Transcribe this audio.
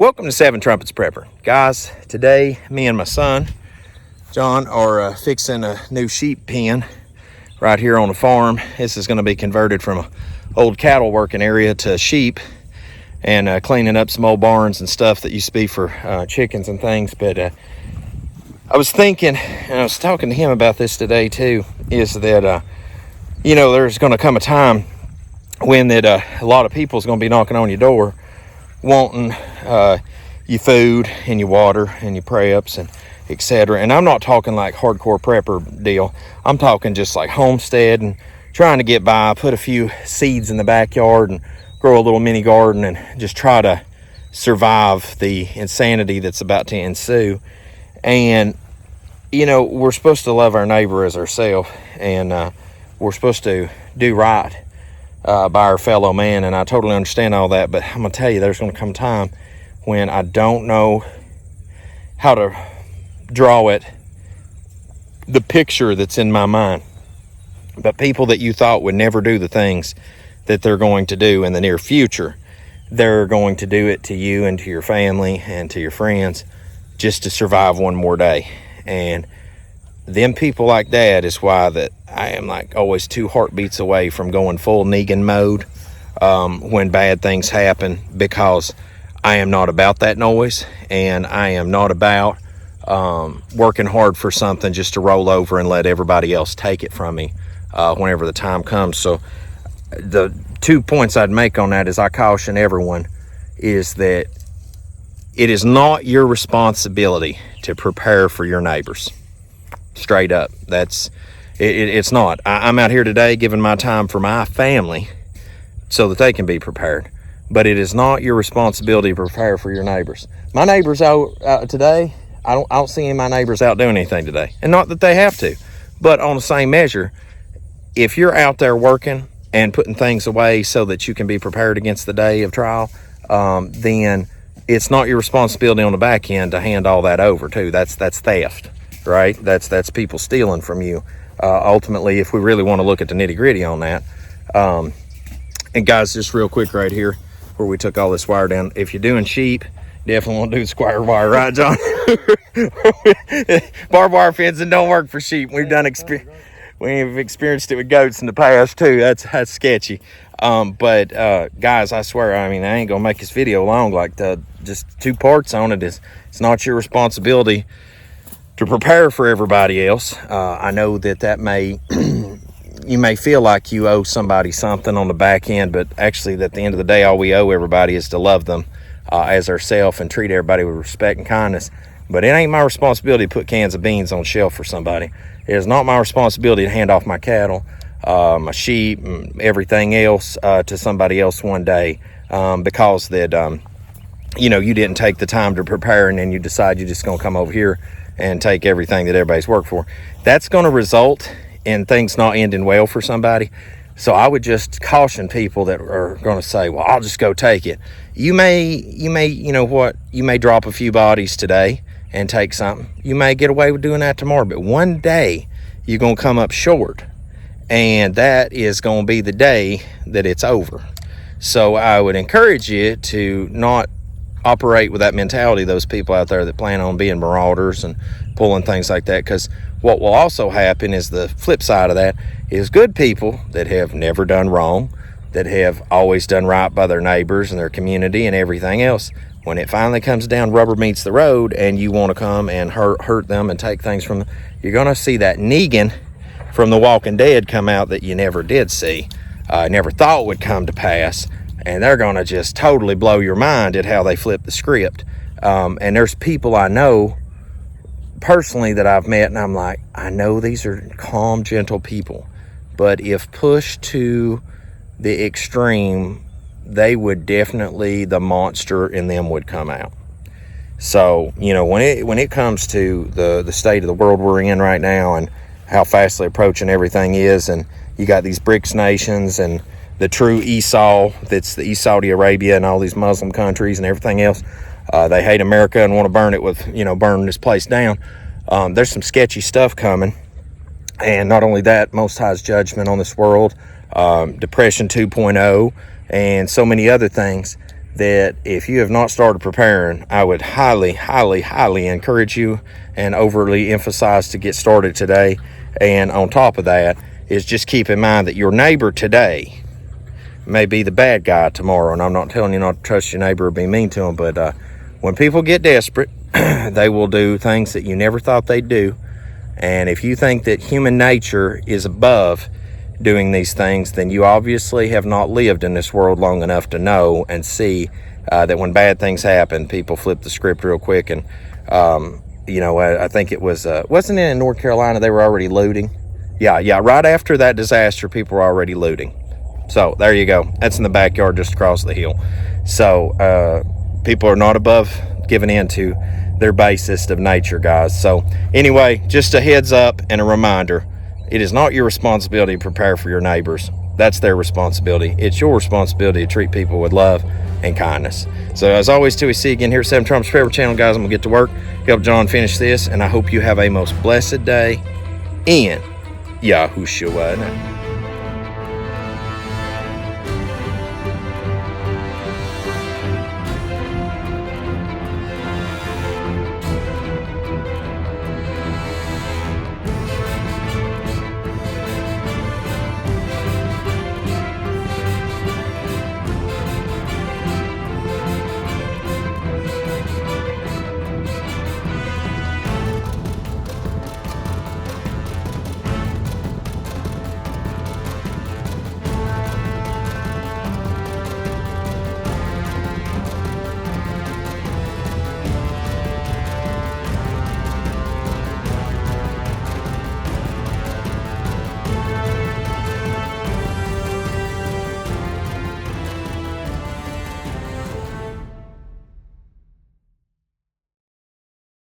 Welcome to Seven Trumpets Prepper. Guys, today me and my son, John, are fixing a new sheep pen right here on the farm. This is going to be converted from an old cattle working area to sheep, and cleaning up some old barns and stuff that used to be for chickens and things. But I was thinking, and I was talking to him about this today too, is that, there's going to come a time when that a lot of people is going to be knocking on your door wanting your food and your water and your preps and etc. And I'm not talking like hardcore prepper deal. I'm talking just like homestead and trying to get by, put a few seeds in the backyard and grow a little mini garden and just try to survive the insanity that's about to ensue. And we're supposed to love our neighbor as ourselves, and we're supposed to do right by our fellow man, and I totally understand all that. But I'm gonna tell you, there's gonna come a time when I don't know how to draw the picture that's in my mind. But people that you thought would never do the things that they're going to do in the near future, they're going to do it to you and to your family and to your friends just to survive one more day. And them people like that is why that I am like always 2 heartbeats away from going full Negan mode when bad things happen, because I am not about that noise, and I am not about working hard for something just to roll over and let everybody else take it from me whenever the time comes. So the 2 points I'd make on that is I caution everyone is that it is not your responsibility to prepare for your neighbors. Straight up. It's not. I'm out here today giving my time for my family so that they can be prepared. But it is not your responsibility to prepare for your neighbors. My neighbors out today, I don't see any of my neighbors out doing anything today. And not that they have to. But on the same measure, if you're out there working and putting things away so that you can be prepared against the day of trial, then it's not your responsibility on the back end to hand all that over too. That's theft, right? That's people stealing from you. Ultimately, if we really want to look at the nitty gritty on that. And guys, just real quick right here where we took all this wire down. If you're doing sheep, definitely want to do square wire, right, John? Barbed wire fencing don't work for sheep. We've experienced it with goats in the past too. That's sketchy. But guys, I swear, I ain't gonna make this video long. Like just 2 parts on it is it's not your responsibility to prepare for everybody else. I know that may you may feel like you owe somebody something on the back end, but actually at the end of the day, all we owe everybody is to love them as ourselves and treat everybody with respect and kindness. But it ain't my responsibility to put cans of beans on shelf for somebody. It is not my responsibility to hand off my cattle, my sheep, and everything else to somebody else one day because that you didn't take the time to prepare, and then you decide you're just gonna come over here and take everything that everybody's worked for. That's going to result in things not ending well for somebody. So I would just caution people that are going to say, well, I'll just go take it. You may drop a few bodies today and take something. You may get away with doing that tomorrow, but one day you're going to come up short, and that is going to be the day that it's over. So I would encourage you to not operate with that mentality, those people out there that plan on being marauders and pulling things like that, because what will also happen is the flip side of that is good people that have never done wrong, that have always done right by their neighbors and their community and everything else. When it finally comes down, rubber meets the road, and you want to come and hurt them and take things from them, you're going to see that Negan from The Walking Dead come out that you never did see, never thought would come to pass. And they're going to just totally blow your mind at how they flip the script. And there's people I know personally that I've met, and I'm like, I know these are calm, gentle people. But if pushed to the extreme, they would definitely, the monster in them would come out. So, when it comes to the state of the world we're in right now and how fastly approaching everything is, and you got these BRICS nations and the true Esau, that's the East Saudi Arabia and all these Muslim countries and everything else. They hate America and want to burn it with, burn this place down. There's some sketchy stuff coming. And not only that, Most High's judgment on this world, Depression 2.0, and so many other things that if you have not started preparing, I would highly, highly, highly encourage you and overly emphasize to get started today. And on top of that is just keep in mind that your neighbor today may be the bad guy tomorrow. And I'm not telling you not to trust your neighbor or be mean to them, but when people get desperate, they will do things that you never thought they'd do. And if you think that human nature is above doing these things, then you obviously have not lived in this world long enough to know and see that when bad things happen, people flip the script real quick. And you know, I think it was wasn't it in North Carolina they were already looting? Yeah, right after that disaster, people were already looting. So there you go. That's in the backyard just across the hill. So people are not above giving in to their basest of nature, guys. So anyway, just a heads up and a reminder. It is not your responsibility to prepare for your neighbors. That's their responsibility. It's your responsibility to treat people with love and kindness. So as always, till we see you again here at 7 Trump's Forever channel, guys, I'm going to get to work, help John finish this, and I hope you have a most blessed day in Yahushua.